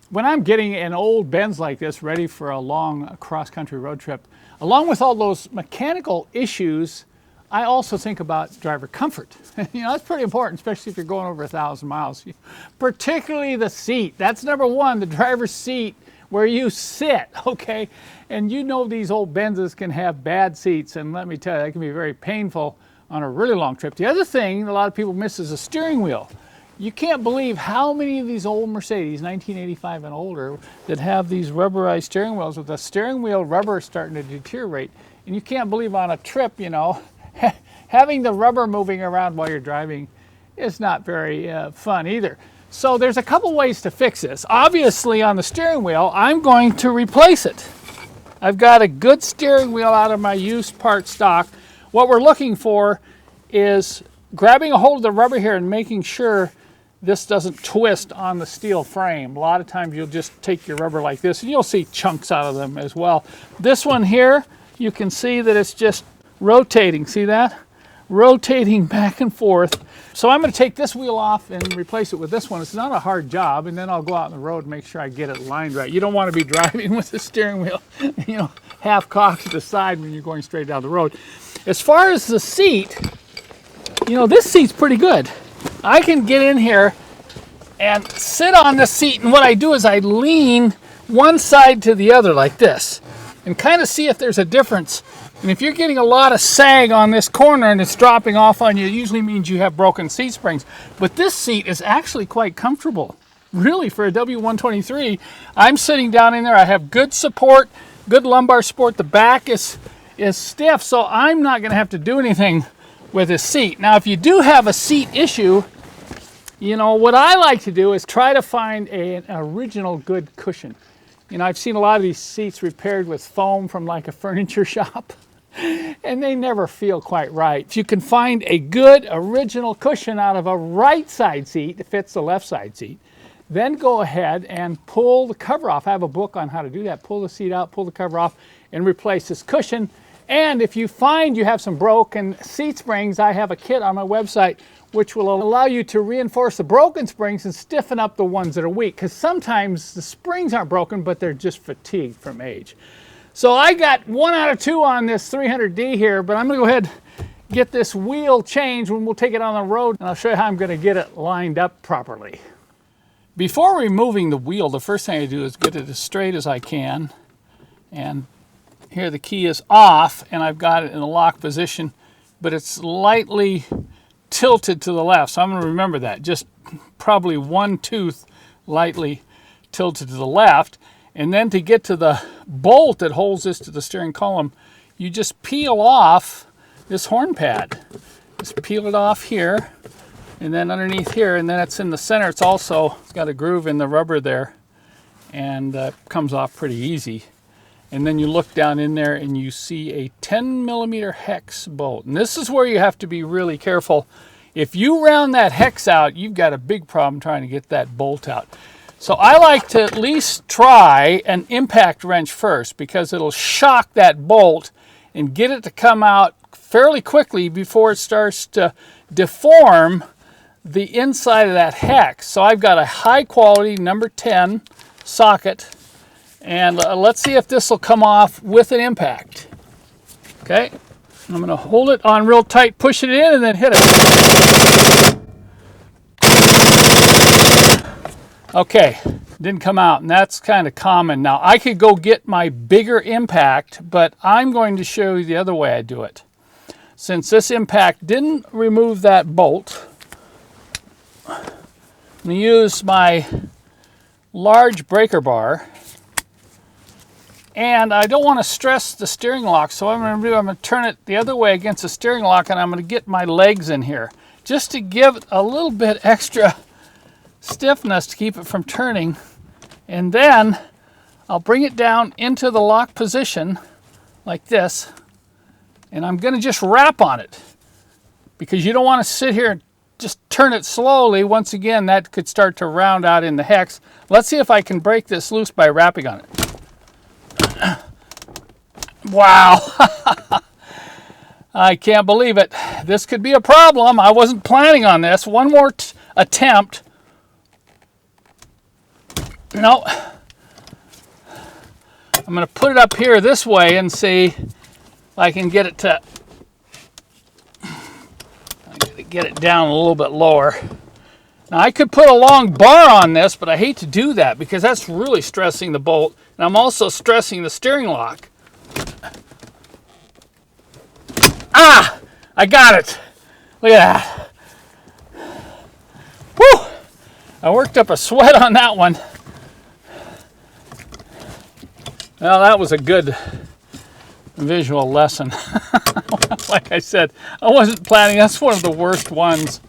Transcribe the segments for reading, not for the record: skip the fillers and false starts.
when I'm getting an old Benz like this ready for a long cross-country road trip, along with all those mechanical issues, I also think about driver comfort. You know, that's pretty important, especially if you're going over 1,000 miles. Particularly the seat. That's number one, the driver's seat, where you sit, okay? And you know these old Benzes can have bad seats, and let me tell you, that can be very painful on a really long trip. The other thing a lot of people miss is the steering wheel. You can't believe how many of these old Mercedes, 1985 and older, that have these rubberized steering wheels with the steering wheel rubber starting to deteriorate. And you can't believe on a trip, you know, having the rubber moving around while you're driving is not very fun either. So there's a couple ways to fix this. Obviously on the steering wheel, I'm going to replace it. I've got a good steering wheel out of my used part stock. What we're looking for is grabbing a hold of the rubber here and making sure this doesn't twist on the steel frame. A lot of times you'll just take your rubber like this and you'll see chunks out of them as well. This one here, you can see that it's just rotating. See that? Rotating back and forth. So I'm going to take this wheel off and replace it with this one. It's not a hard job, and then I'll go out on the road and make sure I get it lined right. You don't want to be driving with the steering wheel, you know, half cocked to the side when you're going straight down the road. As far as the seat, you know, this seat's pretty good. I can get in here and sit on the seat, and what I do is I lean one side to the other like this and kind of see if there's a difference. And if you're getting a lot of sag on this corner and it's dropping off on you, it usually means you have broken seat springs. But this seat is actually quite comfortable. Really, for a W123, I'm sitting down in there. I have good support, good lumbar support. The back is stiff, so I'm not going to have to do anything with this seat. Now, if you do have a seat issue, you know, what I like to do is try to find an original good cushion. You know, I've seen a lot of these seats repaired with foam from like a furniture shop, and they never feel quite right. If you can find a good original cushion out of a right side seat that fits the left side seat, then go ahead and pull the cover off. I have a book on how to do that. Pull the seat out, pull the cover off, and replace this cushion. And if you find you have some broken seat springs, I have a kit on my website which will allow you to reinforce the broken springs and stiffen up the ones that are weak. Because sometimes the springs aren't broken, but they're just fatigued from age. So I got 1 out of 2 on this 300D here, but I'm going to go ahead and get this wheel changed when we'll take it on the road, and I'll show you how I'm going to get it lined up properly. Before removing the wheel, the first thing I do is get it as straight as I can. And here the key is off, and I've got it in the lock position, but it's lightly tilted to the left. So I'm going to remember that. Just probably one tooth lightly tilted to the left. And then to get to the bolt that holds this to the steering column, you just peel off this horn pad. Just peel it off here, and then underneath here, and then it's in the center. It's got a groove in the rubber there, and comes off pretty easy. And then you look down in there and you see a 10 millimeter hex bolt. And this is where you have to be really careful. If you round that hex out, you've got a big problem trying to get that bolt out. So I like to at least try an impact wrench first, because it'll shock that bolt and get it to come out fairly quickly before it starts to deform the inside of that hex. So I've got a high quality number 10 socket, and let's see if this will come off with an impact. Okay, I'm going to hold it on real tight, push it in, and then hit it. Okay, didn't come out, and that's kind of common. Now, I could go get my bigger impact, but I'm going to show you the other way I do it. Since this impact didn't remove that bolt, I'm going to use my large breaker bar, and I don't want to stress the steering lock, so what I'm going to turn it the other way against the steering lock, and I'm going to get my legs in here, just to give it a little bit extra stiffness to keep it from turning. And then I'll bring it down into the lock position like this, and I'm going to just wrap on it, because you don't want to sit here and just turn it slowly. Once again, that could start to round out in the hex. Let's see if I can break this loose by wrapping on it. Wow. I can't believe it. This could be a problem. I wasn't planning on this. One more attempt. No, I'm going to put it up here this way and see if I can get it to get it down a little bit lower. Now I could put a long bar on this, but I hate to do that because that's really stressing the bolt, and I'm also stressing the steering lock. Ah! I got it! Look at that. Woo! I worked up a sweat on that one. Well, that was a good visual lesson. Like I said, I wasn't planning. That's one of the worst ones.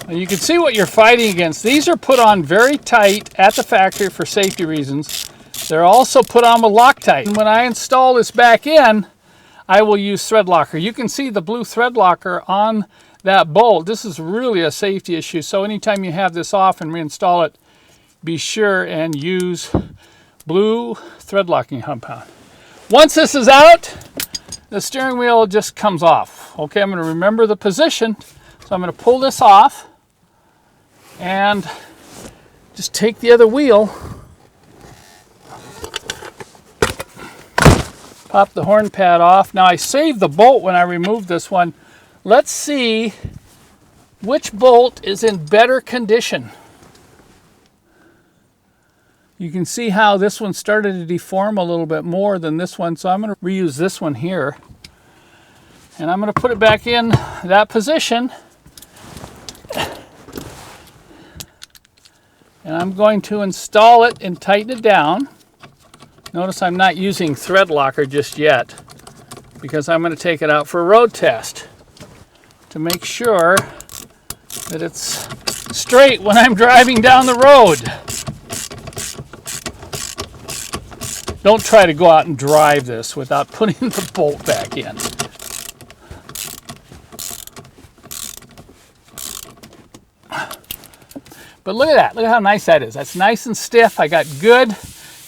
You can see what you're fighting against. These are put on very tight at the factory for safety reasons. They're also put on with Loctite. And when I install this back in, I will use thread locker. You can see the blue thread locker on that bolt. This is really a safety issue. So anytime you have this off and reinstall it, be sure and use blue thread locking compound. Once this is out, the steering wheel just comes off. Okay, I'm going to remember the position. So I'm going to pull this off and just take the other wheel, pop the horn pad off. Now I saved the bolt when I removed this one. Let's see which bolt is in better condition. You can see how this one started to deform a little bit more than this one, so I'm going to reuse this one here. And I'm going to put it back in that position. And I'm going to install it and tighten it down. Notice I'm not using thread locker just yet because I'm going to take it out for a road test to make sure that it's straight when I'm driving down the road. Don't try to go out and drive this without putting the bolt back in. But look at that. Look at how nice that is. That's nice and stiff. I got good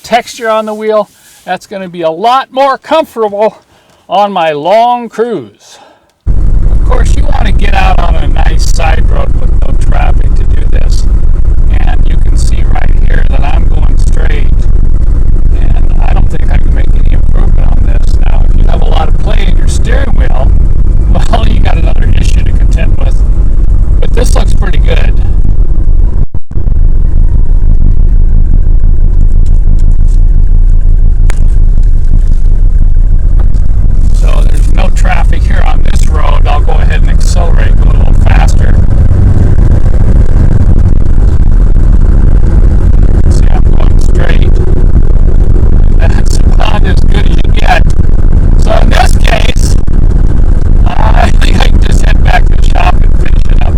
texture on the wheel. That's going to be a lot more comfortable on my long cruise. Of course, you want to get out on a nice side road with no traffic to do this. And you can see right here that I'm going straight. And I don't think I can make any improvement on this. Now, if you have a lot of play in your steering wheel, well, you got another issue to contend with. But this looks pretty good. Traffic here on this road, I'll go ahead and accelerate, go a little faster. See, I'm going straight. That's about as good as you get. So in this case, I think I can just head back to the shop and finish it up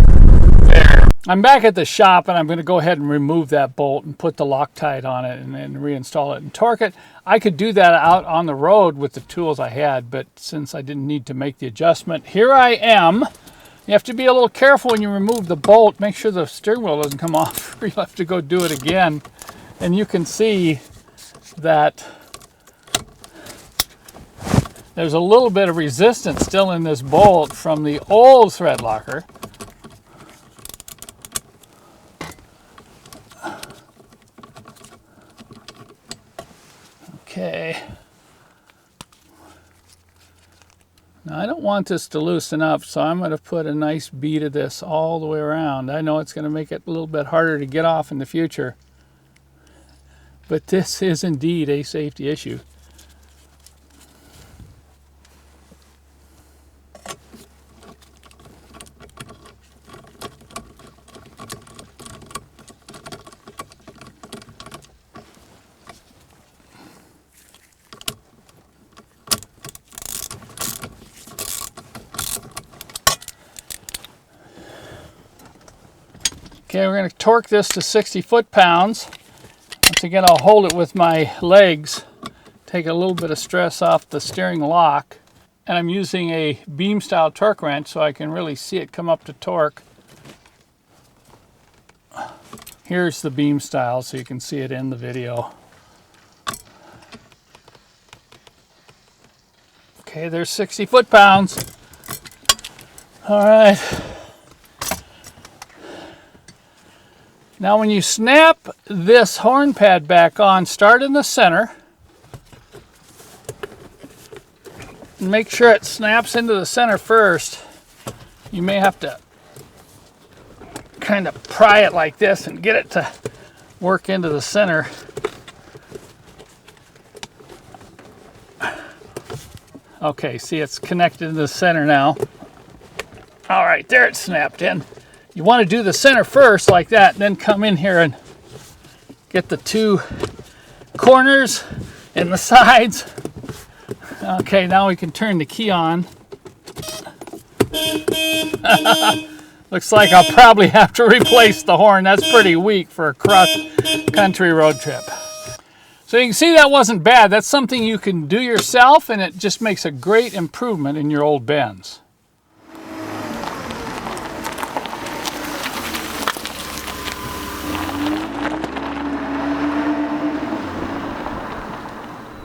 there. I'm back at the shop and I'm going to go ahead and remove that bolt and put the Loctite on it and then reinstall it and torque it. I could do that out on the road with the tools I had, but since I didn't need to make the adjustment, here I am. You have to be a little careful when you remove the bolt. Make sure the steering wheel doesn't come off or you'll have to go do it again. And you can see that there's a little bit of resistance still in this bolt from the old thread locker. Okay. Now I don't want this to loosen up, so I'm going to put a nice bead of this all the way around. I know it's going to make it a little bit harder to get off in the future, but this is indeed a safety issue. Okay, we're going to torque this to 60 foot-pounds. Once again, I'll hold it with my legs, take a little bit of stress off the steering lock, and I'm using a beam-style torque wrench so I can really see it come up to torque. Here's the beam style so you can see it in the video. Okay, there's 60 foot-pounds. All right. Now when you snap this horn pad back on, start in the center. And make sure it snaps into the center first. You may have to kind of pry it like this and get it to work into the center. Okay, see, it's connected to the center now. All right, there it's snapped in. You want to do the center first like that, and then come in here and get the two corners and the sides. Okay, now we can turn the key on. Looks like I'll probably have to replace the horn. That's pretty weak for a cross-country road trip. So you can see that wasn't bad. That's something you can do yourself, and it just makes a great improvement in your old Benz.